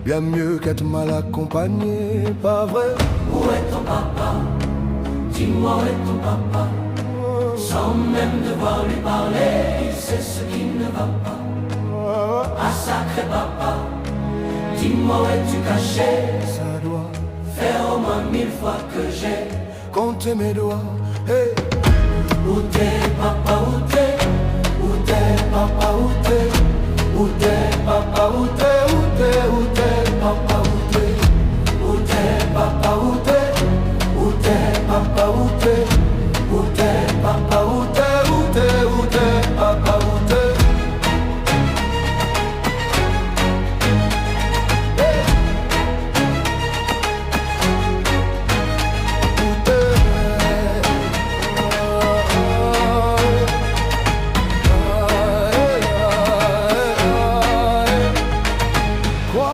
bien mieux qu'être mal accompagné, pas vrai? Où est ton papa? Dis-moi où est ton papa? Sans même devoir lui parler, il sait ce qui ne va pas. Ah sacré papa, dis-moi où es-tu caché? Ça doit faire au moins 1000 fois que j'ai compté mes doigts. Hey. Où t'es papa, où t'es? Où t'es papa, où t'es? Où t'es papa, où t'es?